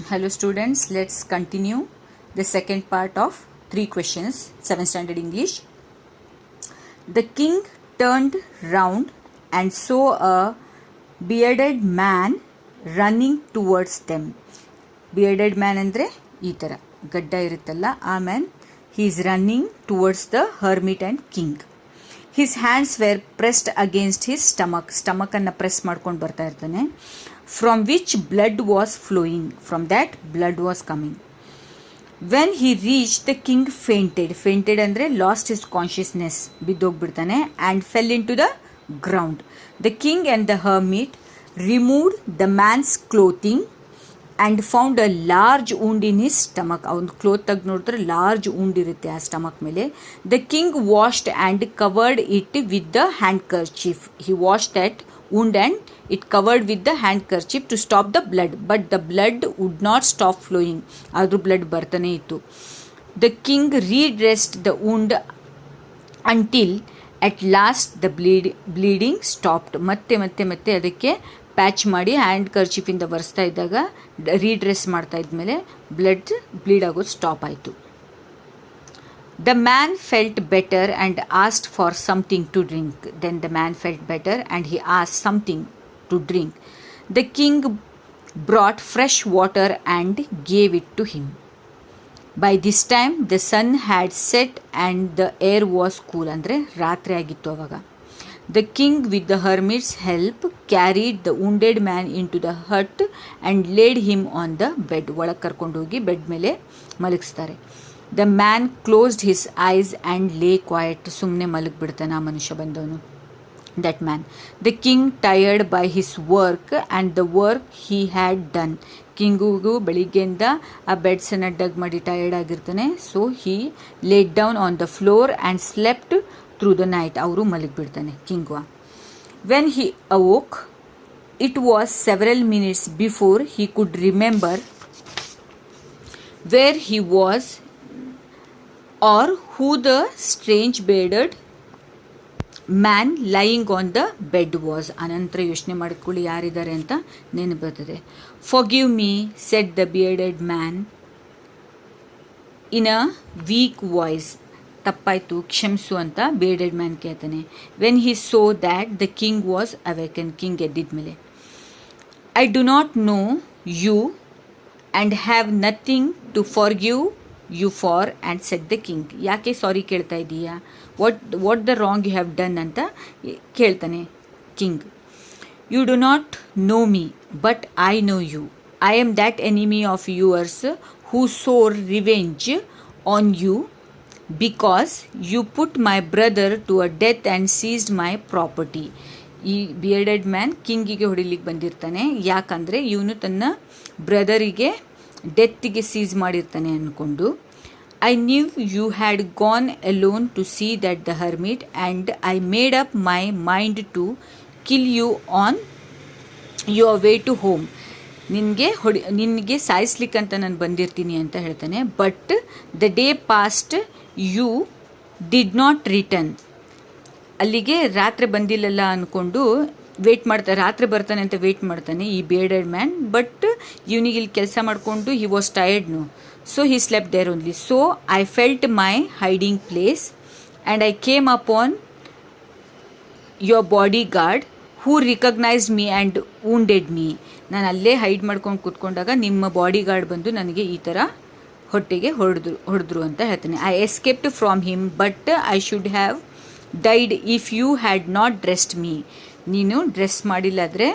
Hello students, let's continue the second part of 3 questions, 7th standard English. The king turned round and saw a bearded man running towards them. Bearded man ಅಂದರೆ ಈ ಥರ ಗಡ್ಡ ಇರುತ್ತಲ್ಲ ಆ man, he is running towards the hermit and king. His hands were pressed against his stomach ಅನ್ನು press ಮಾಡ್ಕೊಂಡು ಬರ್ತಾ ಇರ್ತಾನೆ. From which blood was flowing, from that blood was coming. When he reached, the king fainted ಅಂದರೆ lost his consciousness, ಬಿದ್ದೋಗ್ಬಿಡ್ತಾನೆ, and fell into the ground. The king and the hermit removed the man's clothing and found a large wound in his stomach. ಅವನು cloth ತೆಗೆದು ನೋಡಿದ್ರೆ large wound ಇರುತ್ತೆ ಆ stomach ಮೇಲೆ. The king washed and covered it with the handkerchief. He washed that wound and it covered with the handkerchief to stop the blood, but the blood would not stop flowing. ಆದರೂ blood ಬರ್ತಾನೆ ಇತ್ತು. The king redressed the wound until at last the bleeding stopped. ಮತ್ತೆ ಅದಕ್ಕೆ patch ಮಾಡಿ hand ಕರ್ಚಿಫಿಂದ ಒರೆಸ್ತಾ ಇದ್ದಾಗ ರೀಡ್ರೆಸ್ ಮಾಡ್ತಾ ಇದ್ಮೇಲೆ bleed ಆಗೋದು ಸ್ಟಾಪ್ ಆಯಿತು. The man felt better and asked for something to drink. Then the man felt better and he asked something to drink. The king brought fresh water and gave it to him. By this time the sun had set and the air was cool. ಅಂದರೆ ರಾತ್ರಿ ಆಗಿತ್ತು ಅವಾಗ. The king with the hermit's help carried the wounded man into the hut and laid him on the bed. ಒಳಗೆ ಕರ್ಕೊಂಡು ಹೋಗಿ bed ಮೇಲೆ ಮಲಗಿಸ್ತಾರೆ. The man closed his eyes and lay quiet. ಸುಮ್ಮನೆ ಮಲಗಿಬಿಡ್ತಾನೆ ಆ ಮನುಷ್ಯ ಬಂದವನು. That man. The king, tired by his work and the work he had done. ಕಿಂಗಿಗೂ ಬೆಳಿಗ್ಗೆಯಿಂದ ಆ ಬೆಡ್ಸನ್ನು ಡಗ್ ಮಾಡಿ ಟಯರ್ಡ್ ಆಗಿರ್ತಾನೆ. So he laid down on the floor and slept through the night. ಅವರು ಮಲಗಿಬಿಡ್ತಾನೆ ಕಿಂಗ್ವ. When he awoke it was several minutes before he could remember where he was or who the strange bearded man lying on the bed was. ಅನಂತರ ಯೋಚನೆ ಮಾಡಿಕೊಳ್ಳಿ ಯಾರಿದ್ದಾರೆ ಅಂತ ನೆನಪು ಬರ್ತದೆ. Forgive me said the bearded man in a weak voice. ತಪ್ಪಾಯಿತು ಕ್ಷಮಿಸು ಅಂತ ಬಿಯರ್ಡೆಡ್ ಮ್ಯಾನ್ ಕೇಳ್ತಾನೆ. When he so that the king was awaken. King ಎದ್ದಿದ್ಮೇಲೆ I do not know you and have nothing to forgive you for and said the king. ಯಾಕೆ sorry ಕೇಳ್ತಾ ಇದ್ದೀಯಾ, what the wrong you have done ಅಂತ ಕೇಳ್ತಾನೆ king. You do not know me but I know you. I am that enemy of yours who swore revenge on you because you put my brother to a death and seized my property. ಈ bearded man ಕಿಂಗಿಗೆ ಹೊಡಿಲಿಕ್ಕೆ ಬಂದಿರ್ತಾನೆ. ಯಾಕಂದರೆ ಇವನು ತನ್ನ ಬ್ರದರಿಗೆ ಡೆತ್ತಿಗೆ ಸೀಸ್ ಮಾಡಿರ್ತಾನೆ ಅಂದ್ಕೊಂಡು. I knew you had gone alone to see that the hermit and I made up my mind to kill you on your way to home. ನಿನಗೆ ಸಾಯಿಸ್ಲಿಕ್ಕಂತ ನಾನು ಬಂದಿರ್ತೀನಿ ಅಂತ ಹೇಳ್ತಾನೆ. But the day passed you did not return. ಅಲ್ಲಿಗೆ ರಾತ್ರಿ ಬಂದಿಲ್ಲಲ್ಲ ಅಂದ್ಕೊಂಡು wait ಮಾಡ್ತಾರೆ, ರಾತ್ರಿ ಬರ್ತಾನೆ ಅಂತ ವೇಟ್ ಮಾಡ್ತಾನೆ ಈ ಬಿಯರ್ಡೆಡ್ ಮ್ಯಾನ್. ಬಟ್ ಇವನಿಗೆ ಇಲ್ಲಿ ಕೆಲಸ ಮಾಡಿಕೊಂಡು he was tired no, so he slept there only. So I felt my hiding place and I came upon your body guard who recognised me and wounded me. ನಾನು ಅಲ್ಲೇ hide ಮಾಡ್ಕೊಂಡು ಕೂತ್ಕೊಂಡಾಗ ನಿಮ್ಮ body guard ಬಂದು ನನಗೆ ಈ ಥರ ಹೊಟ್ಟೆಗೆ ಹೊಡೆದ್ರು ಅಂತ ಹೇಳ್ತಾನೆ. I escaped from him but I should have died if you had not dressed me. ನೀನು ಡ್ರೆಸ್ ಮಾಡಿಲ್ಲಾದರೆ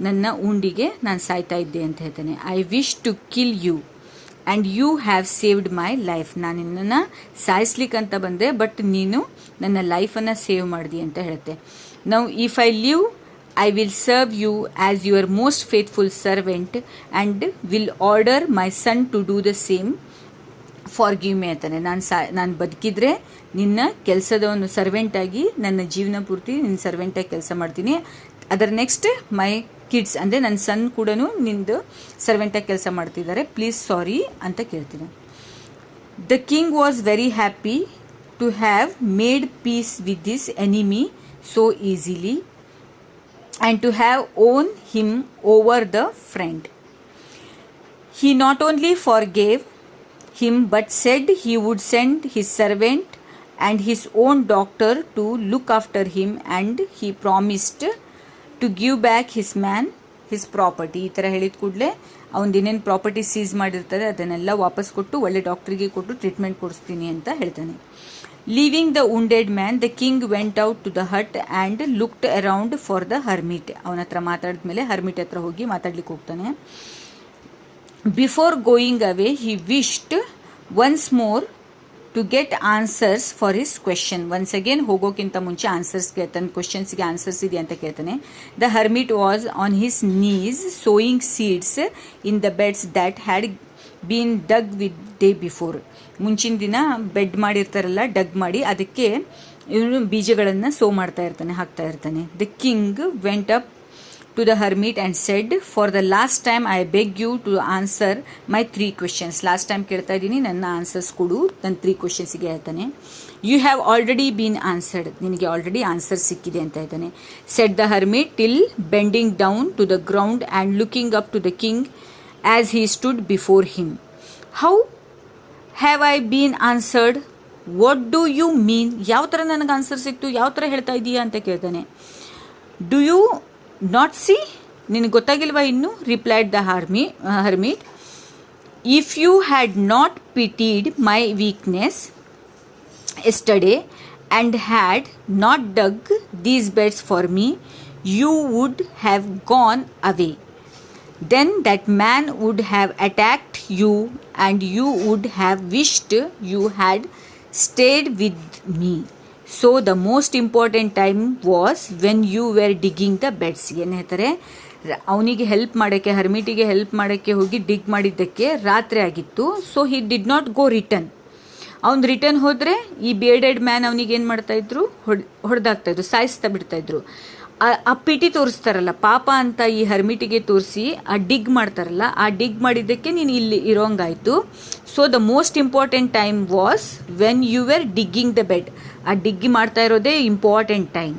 ನನ್ನ ಉಂಡಿಗೆ ನಾನು ಸಾಯ್ತಾ ಇದ್ದೆ ಅಂತ ಹೇಳ್ತಾನೆ. I wish to kill you and you have saved my life. ನಾನು ನಿನ್ನನ್ನು ಸಾಯಿಸ್ಲಿಕ್ಕಂತ ಬಂದೆ, ಬಟ್ ನೀನು ನನ್ನ ಲೈಫನ್ನು ಸೇವ್ ಮಾಡಿದಿ ಅಂತ ಹೇಳುತ್ತೆ. Now if I live I will serve you as your most faithful servant and will order my son to do the same forgive me ಅಂತಾನೆ. ನಾನು ಬದುಕಿದ್ರೆ ನಿನ್ನ ಕೆಲಸದವನು ಸರ್ವೆಂಟಾಗಿ ನನ್ನ ಜೀವನ ಪೂರ್ತಿ ನಿನ್ನ ಸರ್ವೆಂಟಾಗಿ ಕೆಲಸ ಮಾಡ್ತೀನಿ. ಅದರ ನೆಕ್ಸ್ಟ್ ಮೈ ಕಿಡ್ಸ್ ಅಂದರೆ ನನ್ನ ಸನ್ ಕೂಡ ನಿಂದು ಸರ್ವೆಂಟಾಗಿ ಕೆಲಸ ಮಾಡ್ತಿದ್ದಾರೆ, ಪ್ಲೀಸ್ ಸಾರಿ ಅಂತ ಕೇಳ್ತೀನಿ. The king was very happy to have made peace with this enemy so easily and to have won him over the friend. He not only forgave him but said he would send his servant and his own doctor to look after him, and he promised to give back his man his property. ಈ ಥರ ಹೇಳಿದ ಕೂಡಲೇ ಅವನದೇನೇನು property seize ಮಾಡಿರ್ತಾರೆ ಅದನ್ನೆಲ್ಲ ವಾಪಸ್ ಕೊಟ್ಟು ಒಳ್ಳೆ ಡಾಕ್ಟ್ರಿಗೆ ಕೊಟ್ಟು ಟ್ರೀಟ್ಮೆಂಟ್ ಕೊಡಿಸ್ತೀನಿ ಅಂತ ಹೇಳ್ತಾನೆ. Leaving the wounded man, the king went out to the hut and looked around for the hermit. ಅವನ ಹತ್ರ ಮಾತಾಡಿದ್ಮೇಲೆ ಹರ್ಮಿಟ್ ಹತ್ರ ಹೋಗಿ ಮಾತಾಡ್ಲಿಕ್ಕೆ ಹೋಗ್ತಾನೆ. Before going away, he wished once more to get answers for his question. Once again ಹೋಗೋಕ್ಕಿಂತ ಮುಂಚೆ answers ಕೇಳ್ತಾನೆ, ಕ್ವೆಶನ್ಸ್ಗೆ answers ಇದೆ ಅಂತ ಕೇಳ್ತಾನೆ. The hermit was on his knees sowing seeds in the beds that had been dug with day before. ಮುಂಚಿನ ದಿನ bed ಮಾಡಿರ್ತಾರಲ್ಲ, ಡಗ್ ಮಾಡಿ ಅದಕ್ಕೆ ಇವನು ಬೀಜಗಳನ್ನು ಸೋ ಮಾಡ್ತಾ ಇರ್ತಾನೆ, ಹಾಕ್ತಾ ಇರ್ತಾನೆ. The king went up to the hermit and said, for the last time I beg you to answer my 3 questions. Last time ಕೇಳ್ತಾ ಇದ್ದೀನಿ, ನನ್ನ ಆನ್ಸರ್ಸ್ ಕೊಡು. ನನ್ನ 3 ಕ್ವೆಶನ್ಸ್ಗೆ ಹೇಳ್ತಾನೆ. You have already been answered, ನಿನಗೆ ಆಲ್ರೆಡಿ ಆನ್ಸರ್ ಸಿಕ್ಕಿದೆ ಅಂತ ಹೇಳ್ತಾನೆ. Said the hermit till bending down to the ground and looking up to the king as he stood before him. How have I been answered? What do you mean? ಯಾವ ಥರ ನನಗೆ answer ಸಿಕ್ತು, ಯಾವ ಥರ ಹೇಳ್ತಾ ಇದೀಯಾ ಅಂತ ಕೇಳ್ತಾನೆ. ಡು ಯು ನಾಟ್ ಸಿ, ನಿನಗೆ ಗೊತ್ತಾಗಿಲ್ವಾ ಇನ್ನು? Replied the hermit, if you had not pitied my weakness yesterday and had not dug these beds for me, you would have gone away. Then that man would have attacked you and you would have wished you had stayed with me. So the most important time was when you were digging the beds. ಏನು ಹೇಳ್ತಾರೆ, ಅವನಿಗೆ help ಮಾಡೋಕ್ಕೆ, ಹರ್ಮಿಟಿಗೆ help ಮಾಡೋಕ್ಕೆ ಹೋಗಿ ಡಿಗ್ ಮಾಡಿದ್ದಕ್ಕೆ ರಾತ್ರಿ ಆಗಿತ್ತು. So he did not go return. ಅವ್ನು ರಿಟರ್ನ್ ಹೋದರೆ ಈ ಬೇರ್ಡೆಡ್ ಮ್ಯಾನ್ ಅವನಿಗೆ ಏನು ಮಾಡ್ತಾಯಿದ್ರು, ಹೊಡೆದಾಗ್ತಾಯಿದ್ರು, ಸಾಯಿಸ್ತಾ ಬಿಡ್ತಾಯಿದ್ರು. ಆ ಪಿಟಿ ತೋರಿಸ್ತಾರಲ್ಲ, ಪಾಪ ಅಂತ ಈ ಹರ್ಮಿಟಿಗೆ ತೋರಿಸಿ ಆ ಡಿಗ್ ಮಾಡ್ತಾರಲ್ಲ, ಆ ಡಿಗ್ ಮಾಡಿದ್ದಕ್ಕೆ ನೀನು ಇಲ್ಲಿ ಇರೋಂಗಾಯಿತು. So the most important time was when you were digging the bed. ಆ ಡಿಗ್ಗಿ ಮಾಡ್ತಾ ಇರೋದೇ important time.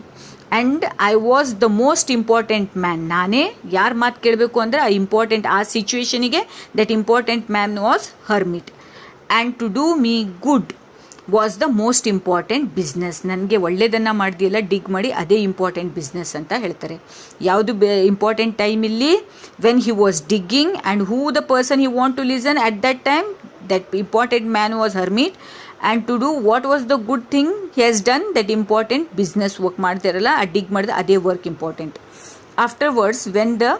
And I was the most important man. ನಾನೇ ಯಾರು ಮಾತು ಕೇಳಬೇಕು ಅಂದರೆ ಆ ಇಂಪಾರ್ಟೆಂಟ್, ಆ ಸಿಚುವೇಶನಿಗೆ that important man was hermit. And to do me good was the most important business. ನನಗೆ ಒಳ್ಳೆಯದನ್ನು ಮಾಡಿದೆಯಲ್ಲ ಡಿಗ್ ಮಾಡಿ, ಅದೇ ಇಂಪಾರ್ಟೆಂಟ್ ಬಿಸ್ನೆಸ್ ಅಂತ ಹೇಳ್ತಾರೆ. ಯಾವುದು ಇಂಪಾರ್ಟೆಂಟ್ ಟೈಮ್ ಇಲ್ಲಿ? When he was digging and who the person he want to listen at that time, that important man was hermit. And to do what was the good thing he has done, that important business work ಮಾಡ್ತಾರಲ್ಲ, ಆ dig ಮಾಡಿದ ಅದೇ work important. Afterwards when the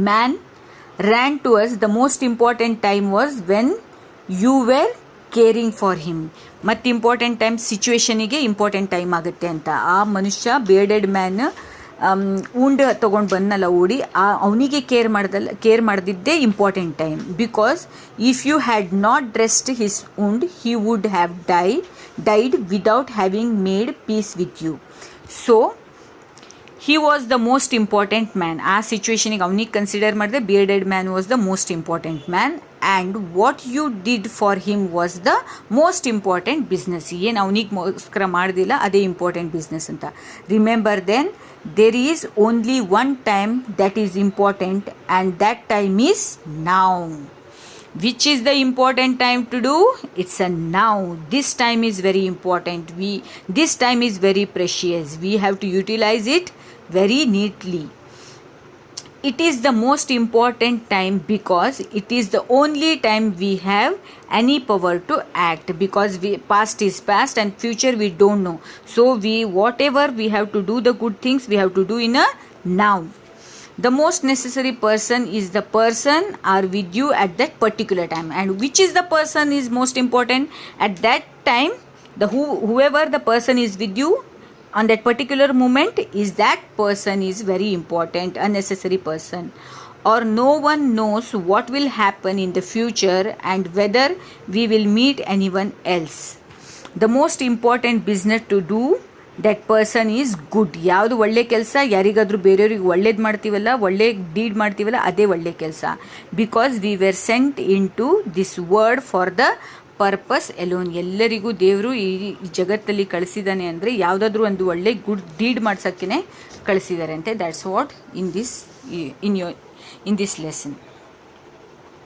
man ran to us, the most important time was when you were caring for him. ಮತ್ತು important time ಸಿಚುವೇಶನಿಗೆ important time ಆಗುತ್ತೆ ಅಂತ. ಆ ಮನುಷ್ಯ ಬೇರ್ಡೆಡ್ man ಉಂಡು ತೊಗೊಂಡು ಬಂದಲ್ಲ ಓಡಿ, ಅವನಿಗೆ ಕೇರ್ ಮಾಡದಿದ್ದೇ important time. Because if you had not dressed his wound he would have died without having made peace with you. So he was the most important man. ಆ ಸಿಚುವೇಶನಿಗೆ ಅವನಿಗೆ ಕನ್ಸಿಡರ್ ಮಾಡಿದೆ bearded man was the most important man. And what you did for him was the most important business. ಏನು ಅವನಿಗೋಸ್ಕರ ಮಾಡೋದಿಲ್ಲ ಅದೇ important business ಅಂತ. Remember then, there is only one time that is important and that time is now. Which is the important time to do? It's a now. This time is very important. This time is very precious. We have to utilize it very neatly. It is the most important time because it is the only time we have any power to act, because past is past and future we don't know. So whatever we have to do, the good things we have to do in a now. The most necessary person is the person are with you at that particular time. And which is the person is most important at that time? Whoever the person is with you on that particular moment, is that person is very important, a necessary person. Or no one knows what will happen in the future and whether we will meet anyone else. The most important business to do, that person is good. ಯಾವುದು ಒಳ್ಳೆ ಕೆಲಸ, ಯಾರಿಗಾದರೂ ಬೇರೆಯವ್ರಿಗೆ ಒಳ್ಳೇದು ಮಾಡ್ತೀವಲ್ಲ, ಒಳ್ಳೆ deed ಮಾಡ್ತೀವಲ್ಲ, ಅದೇ ಒಳ್ಳೆ ಕೆಲಸ. Because we were sent into this world for the purpose alone. ಎಲ್ಲರಿಗೂ ದೇವರು ಈ ಜಗತ್ತಲ್ಲಿ ಕಳಿಸಿದ್ದಾನೆ ಅಂದರೆ ಯಾವುದಾದ್ರೂ ಒಂದು ಒಳ್ಳೆ ಗುಡ್ ಡೀಡ್ ಮಾಡ್ಸೋಕ್ಕೇ ಕಳಿಸಿದ್ದಾರೆ ಅಂತೆ. That's what in this lesson.